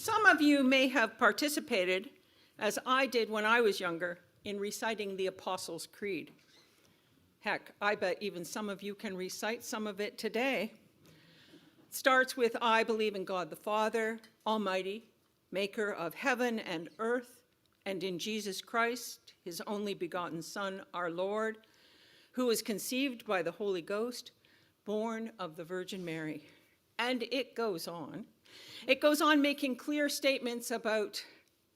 Some of you may have participated, as I did when I was younger, in reciting the Apostles' Creed. Heck, I bet even some of you can recite some of it today. It starts with, I believe in God the Father, Almighty, maker of heaven and earth, and in Jesus Christ, his only begotten Son, our Lord, who was conceived by the Holy Ghost, born of the Virgin Mary. And it goes on. It goes on making clear statements about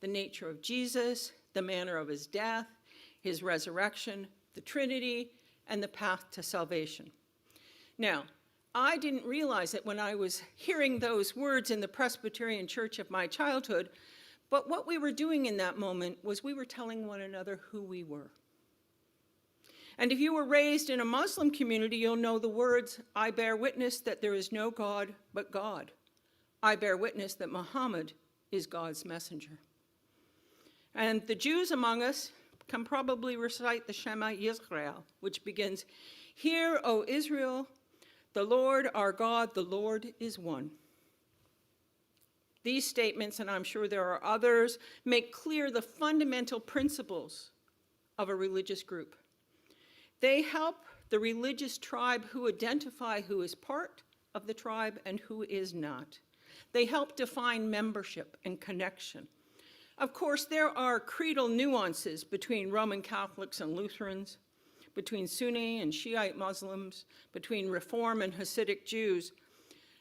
the nature of Jesus, the manner of his death, his resurrection, the Trinity, and the path to salvation. Now, I didn't realize it when I was hearing those words in the Presbyterian church of my childhood, but what we were doing in that moment was we were telling one another who we were. And if you were raised in a Muslim community, you'll know the words, I bear witness that there is no God but God. I bear witness that Muhammad is God's messenger. And the Jews among us can probably recite the Shema Yisrael, which begins, Hear, O Israel, the Lord our God, the Lord is one. These statements, and I'm sure there are others, make clear the fundamental principles of a religious group. They help the religious tribe who identify who is part of the tribe and who is not. They help define membership and connection. Of course, there are creedal nuances between Roman Catholics and Lutherans, between Sunni and Shiite Muslims, between Reform and Hasidic Jews.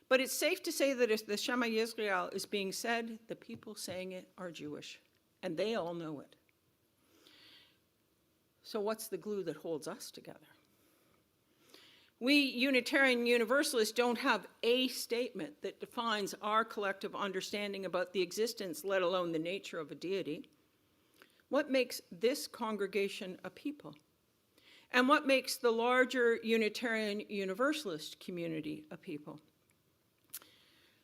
But it's safe to say that if the Shema Yisrael is being said, the people saying it are Jewish, and they all know it. So what's the glue that holds us together? We Unitarian Universalists don't have a statement that defines our collective understanding about the existence, let alone the nature of a deity. What makes this congregation a people? And what makes the larger Unitarian Universalist community a people?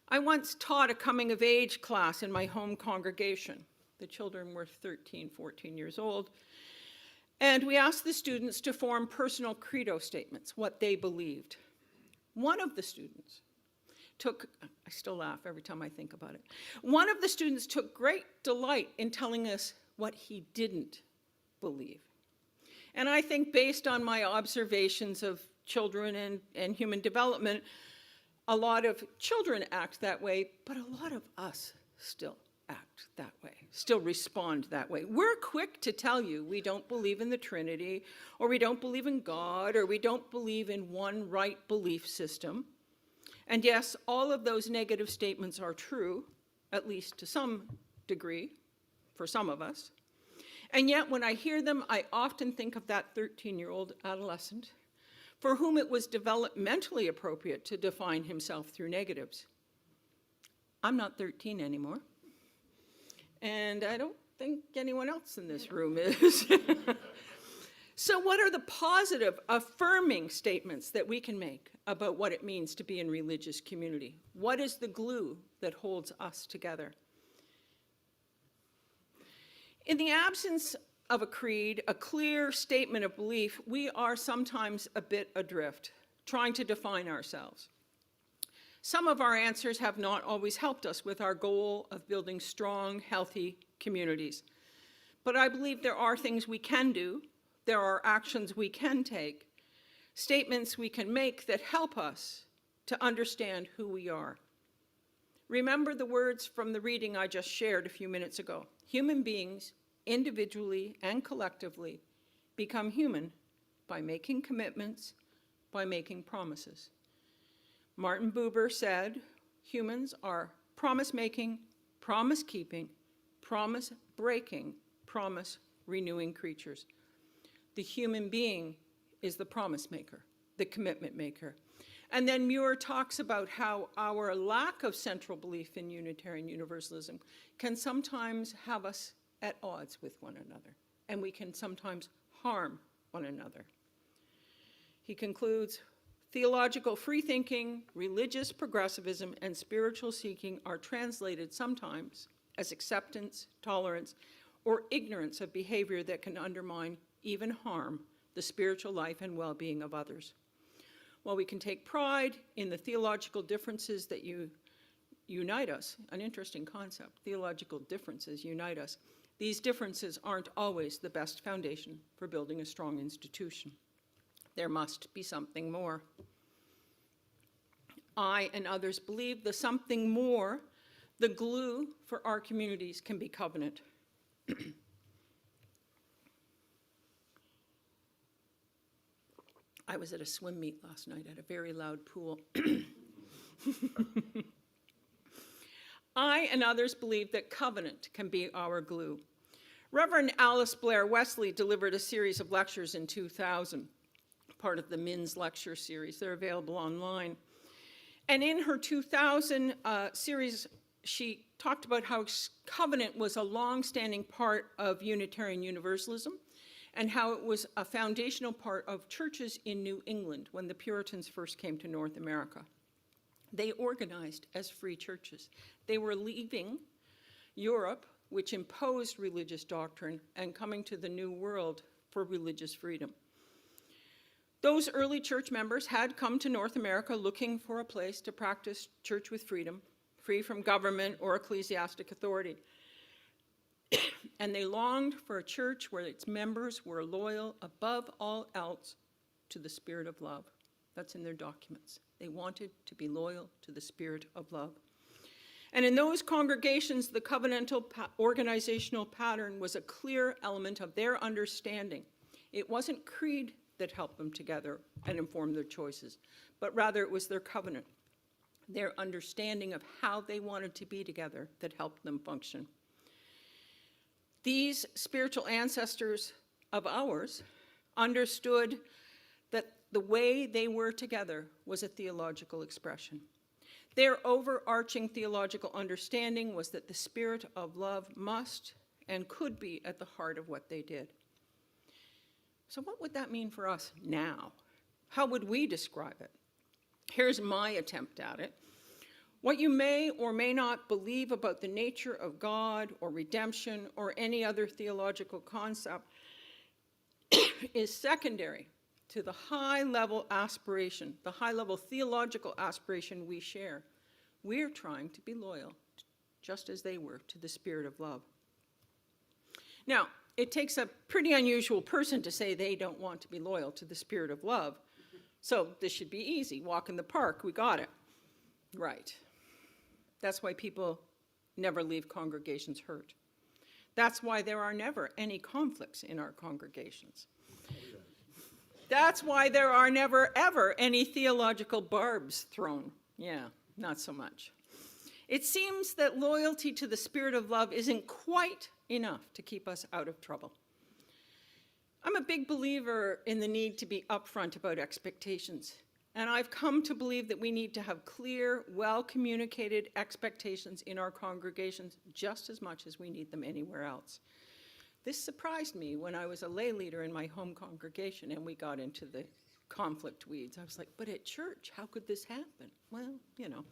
I once taught a coming-of-age class in my home congregation. The children were 13, 14 years old. And we asked the students to form personal credo statements, what they believed. One of the students I still laugh every time I think about it. One of the students took great delight in telling us what he didn't believe. And I think based on my observations of children and human development, a lot of children act that way, but a lot of us still act that way, still respond that way. We're quick to tell you we don't believe in the Trinity, or we don't believe in God, or we don't believe in one right belief system. And yes, all of those negative statements are true, at least to some degree, for some of us. And yet when I hear them, I often think of that 13-year-old adolescent for whom it was developmentally appropriate to define himself through negatives. I'm not 13 anymore. And I don't think anyone else in this room is. So what are the positive, affirming statements that we can make about what it means to be in religious community? What is the glue that holds us together? In the absence of a creed, a clear statement of belief, we are sometimes a bit adrift, trying to define ourselves. Some of our answers have not always helped us with our goal of building strong, healthy communities. But I believe there are things we can do, there are actions we can take, statements we can make that help us to understand who we are. Remember the words from the reading I just shared a few minutes ago. Human beings, individually and collectively, become human by making commitments, by making promises. Martin Buber said, humans are promise-making, promise-keeping, promise-breaking, promise-renewing creatures. The human being is the promise maker, the commitment maker. And then Muir talks about how our lack of central belief in Unitarian Universalism can sometimes have us at odds with one another, and we can sometimes harm one another. He concludes, theological freethinking, religious progressivism, and spiritual seeking are translated sometimes as acceptance, tolerance, or ignorance of behavior that can undermine, even harm, the spiritual life and well-being of others. While we can take pride in the theological differences that you unite us, an interesting concept. Theological differences unite us. These differences aren't always the best foundation for building a strong institution. There must be something more. I and others believe the something more, the glue for our communities, can be covenant. I was at a swim meet last night at a very loud pool. I and others believe that covenant can be our glue. Reverend Alice Blair Wesley delivered a series of lectures in 2000, part of the Minns Lecture Series. They're available online. And in her 2000 series, she talked about how covenant was a long-standing part of Unitarian Universalism and how it was a foundational part of churches in New England when the Puritans first came to North America. They organized as free churches. They were leaving Europe, which imposed religious doctrine, and coming to the New World for religious freedom. Those early church members had come to North America looking for a place to practice church with freedom, free from government or ecclesiastic authority. And they longed for a church where its members were loyal above all else to the spirit of love. That's in their documents. They wanted to be loyal to the spirit of love. And in those congregations, the covenantal organizational pattern was a clear element of their understanding. It wasn't creed that helped them together and informed their choices, but rather it was their covenant, their understanding of how they wanted to be together that helped them function. These spiritual ancestors of ours understood that the way they were together was a theological expression. Their overarching theological understanding was that the spirit of love must and could be at the heart of what they did. So what would that mean for us now? How would we describe it? Here's my attempt at it. What you may or may not believe about the nature of God or redemption or any other theological concept is secondary to the high-level aspiration, the high-level theological aspiration we share. We're trying to be loyal, just as they were, to the spirit of love. Now, it takes a pretty unusual person to say they don't want to be loyal to the spirit of love. So this should be easy. Walk in the park, we got it. Right. That's why people never leave congregations hurt. That's why there are never any conflicts in our congregations. That's why there are never, ever any theological barbs thrown. Yeah, not so much. It seems that loyalty to the spirit of love isn't quite enough to keep us out of trouble. I'm a big believer in the need to be upfront about expectations, and I've come to believe that we need to have clear, well-communicated expectations in our congregations just as much as we need them anywhere else. This surprised me when I was a lay leader in my home congregation and we got into the conflict weeds. I was like, but at church, how could this happen? Well, you know,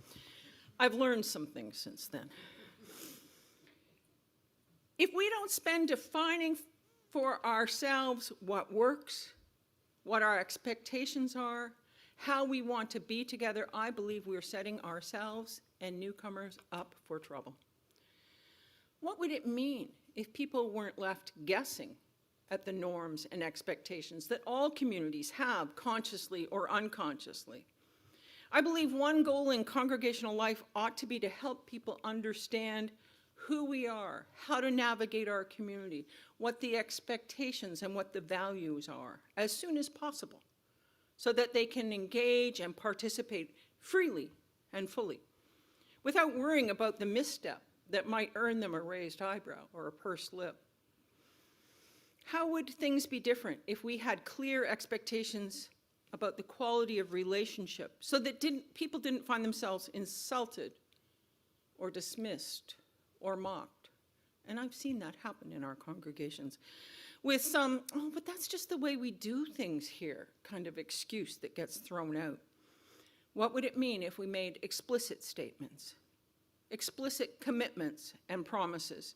I've learned some things since then. If we don't spend defining for ourselves what works, what our expectations are, how we want to be together, I believe we're setting ourselves and newcomers up for trouble. What would it mean if people weren't left guessing at the norms and expectations that all communities have, consciously or unconsciously? I believe one goal in congregational life ought to be to help people understand who we are, how to navigate our community, what the expectations and what the values are as soon as possible, so that they can engage and participate freely and fully without worrying about the misstep that might earn them a raised eyebrow or a pursed lip. How would things be different if we had clear expectations about the quality of relationship so that people didn't find themselves insulted or dismissed or mocked? And I've seen that happen in our congregations with some, oh, but that's just the way we do things here, kind of excuse that gets thrown out. What would it mean if we made explicit statements, explicit commitments and promises?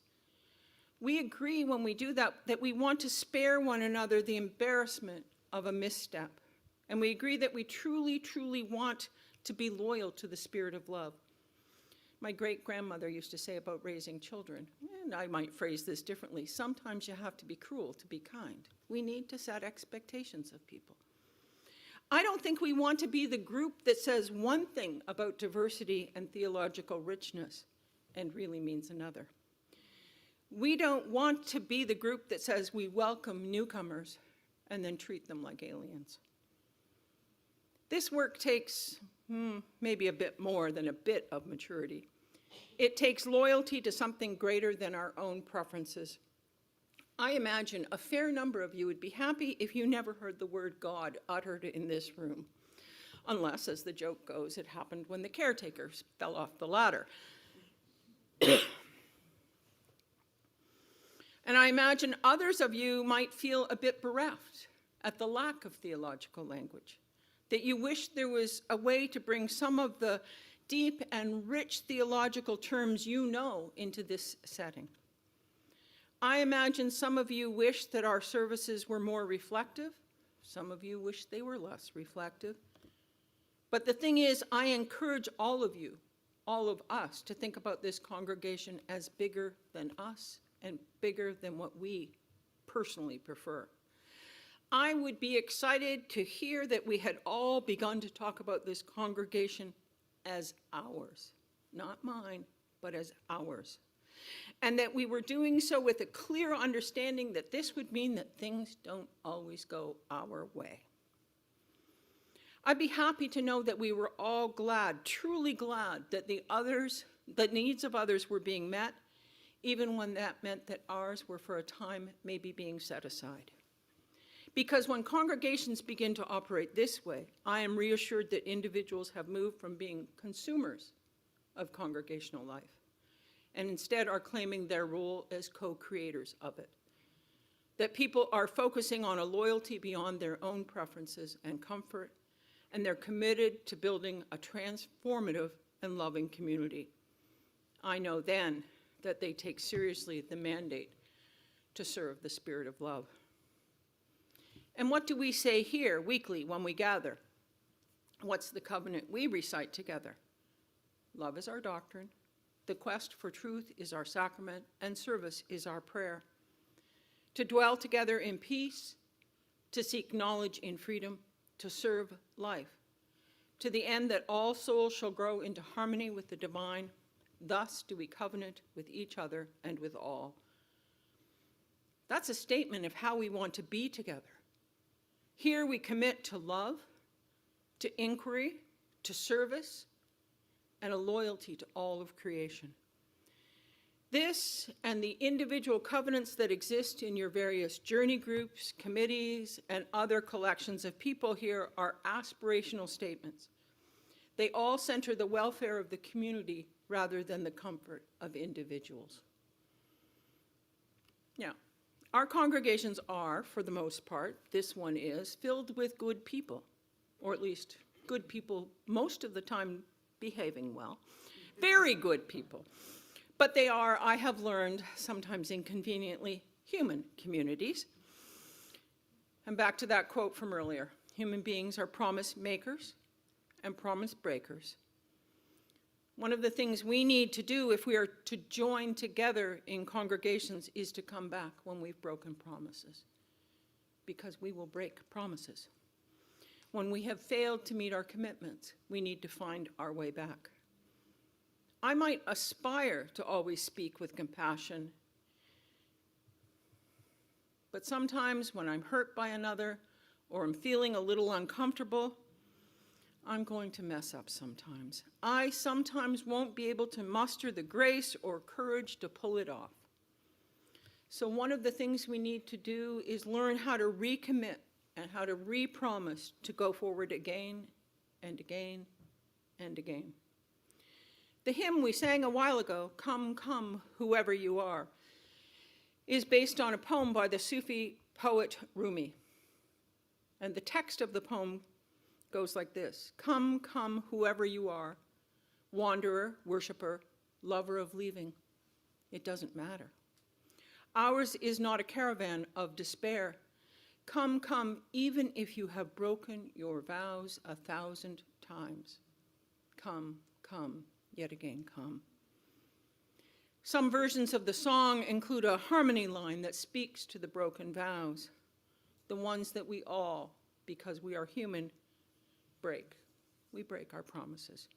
We agree when we do that we want to spare one another the embarrassment of a misstep. And we agree that we truly, truly want to be loyal to the spirit of love. My great-grandmother used to say about raising children, and I might phrase this differently, sometimes you have to be cruel to be kind. We need to set expectations of people. I don't think we want to be the group that says one thing about diversity and theological richness and really means another. We don't want to be the group that says we welcome newcomers and then treat them like aliens. This work takes maybe a bit more than a bit of maturity. It takes loyalty to something greater than our own preferences. I imagine a fair number of you would be happy if you never heard the word God uttered in this room, unless, as the joke goes, it happened when the caretakers fell off the ladder. And I imagine others of you might feel a bit bereft at the lack of theological language, that you wish there was a way to bring some of the deep and rich theological terms you know into this setting. I imagine some of you wish that our services were more reflective. Some of you wish they were less reflective. But the thing is, I encourage all of you, all of us, to think about this congregation as bigger than us and bigger than what we personally prefer. I would be excited to hear that we had all begun to talk about this congregation as ours, not mine, but as ours. And that we were doing so with a clear understanding that this would mean that things don't always go our way. I'd be happy to know that we were all glad, truly glad, that the needs of others were being met, even when that meant that ours were for a time maybe being set aside. Because when congregations begin to operate this way, I am reassured that individuals have moved from being consumers of congregational life and instead are claiming their role as co-creators of it. That people are focusing on a loyalty beyond their own preferences and comfort, and they're committed to building a transformative and loving community. I know then that they take seriously the mandate to serve the spirit of love. And what do we say here weekly when we gather? What's the covenant we recite together? Love is our doctrine, the quest for truth is our sacrament, and service is our prayer. To dwell together in peace, to seek knowledge in freedom, to serve life, to the end that all souls shall grow into harmony with the divine. Thus do we covenant with each other and with all. That's a statement of how we want to be together. Here we commit to love, to inquiry, to service, and a loyalty to all of creation. This and the individual covenants that exist in your various journey groups, committees, and other collections of people here are aspirational statements. They all center the welfare of the community rather than the comfort of individuals. Now, our congregations are, for the most part, this one is, filled with good people, or at least good people most of the time behaving well, very good people. But they are, I have learned, sometimes inconveniently, human communities. And back to that quote from earlier, human beings are promise makers and promise breakers. One of the things we need to do if we are to join together in congregations is to come back when we've broken promises, because we will break promises. When we have failed to meet our commitments, we need to find our way back. I might aspire to always speak with compassion, but sometimes when I'm hurt by another or I'm feeling a little uncomfortable, I'm going to mess up sometimes. I sometimes won't be able to muster the grace or courage to pull it off. So one of the things we need to do is learn how to recommit and how to re-promise to go forward again and again and again. The hymn we sang a while ago, Come, Come, Whoever You Are, is based on a poem by the Sufi poet Rumi. And the text of the poem goes like this: Come, come, whoever you are, wanderer, worshiper, lover of leaving, it doesn't matter. Ours is not a caravan of despair. Come, come, even if you have broken your vows 1,000 times. Come, come, yet again come. Some versions of the song include a harmony line that speaks to the broken vows, the ones that we all, because we are human, break. We break our promises.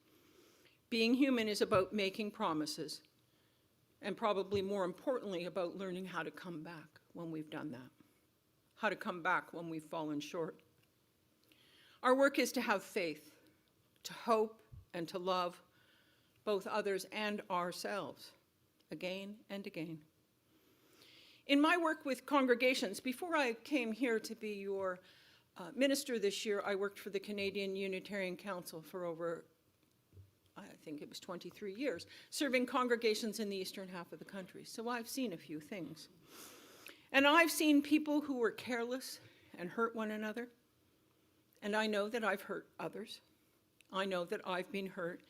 Being human is about making promises, and probably more importantly, about learning how to come back when we've done that, how to come back when we've fallen short. Our work is to have faith, to hope, and to love both others and ourselves, again and again. In my work with congregations, before I came here to be your minister this year, I worked for the Canadian Unitarian Council for over, I think it was 23 years, serving congregations in the eastern half of the country. So I've seen a few things. And I've seen people who were careless and hurt one another. And I know that I've hurt others. I know that I've been hurt.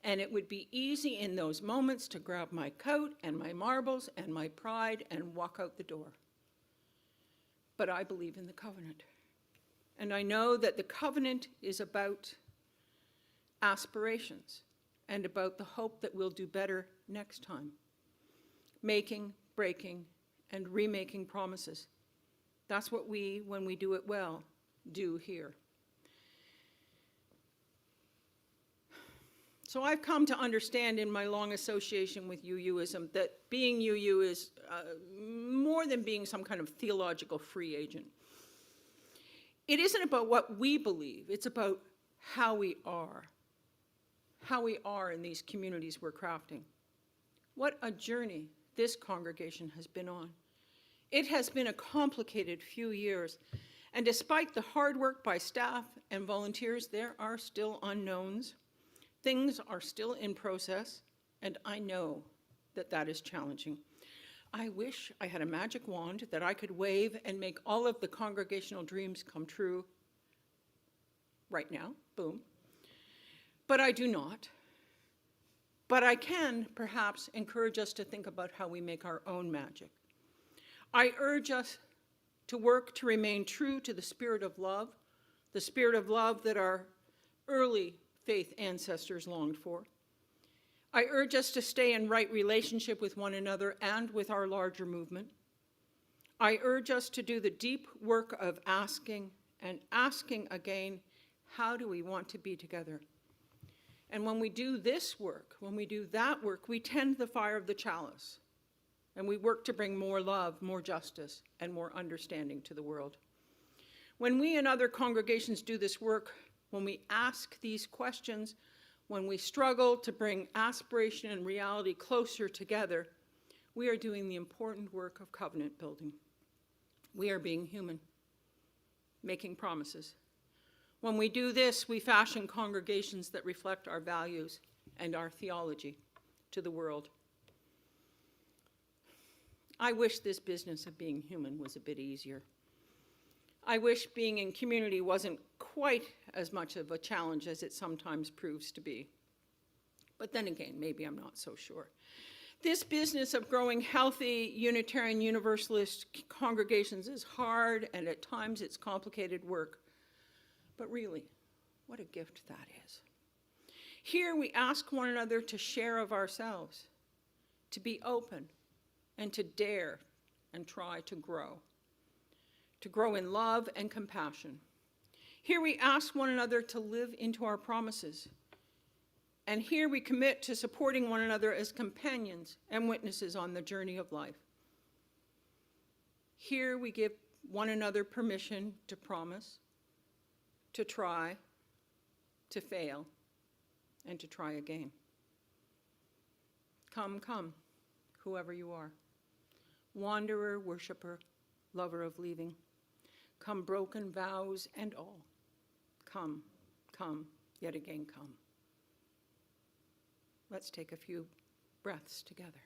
And it would be easy in those moments to grab my coat and my marbles and my pride and walk out the door. But I believe in the covenant. And I know that the covenant is about aspirations and about the hope that we'll do better next time. Making, breaking, and remaking promises. That's what we, when we do it well, do here. So I've come to understand in my long association with UUism that being UU is more than being some kind of theological free agent. It isn't about what we believe, it's about how we are in these communities we're crafting. What a journey this congregation has been on. It has been a complicated few years, and despite the hard work by staff and volunteers, there are still unknowns. Things are still in process, and I know that that is challenging. I wish I had a magic wand that I could wave and make all of the congregational dreams come true right now, boom. But I do not. But I can perhaps encourage us to think about how we make our own magic. I urge us to work to remain true to the spirit of love that our early faith ancestors longed for. I urge us to stay in right relationship with one another and with our larger movement. I urge us to do the deep work of asking and asking again, how do we want to be together? And when we do this work, when we do that work, we tend the fire of the chalice, and we work to bring more love, more justice, and more understanding to the world. When we and other congregations do this work, when we ask these questions, when we struggle to bring aspiration and reality closer together, we are doing the important work of covenant building. We are being human, making promises. When we do this, we fashion congregations that reflect our values and our theology to the world. I wish this business of being human was a bit easier. I wish being in community wasn't quite as much of a challenge as it sometimes proves to be. But then again, maybe I'm not so sure. This business of growing healthy Unitarian Universalist congregations is hard, and at times it's complicated work. But really, what a gift that is. Here we ask one another to share of ourselves, to be open, and to dare and try to grow in love and compassion. Here we ask one another to live into our promises. And here we commit to supporting one another as companions and witnesses on the journey of life. Here we give one another permission to promise, to try, to fail, and to try again. Come, come, whoever you are. Wanderer, worshiper, lover of leaving. Come, broken vows and all. Come, come, yet again come. Let's take a few breaths together.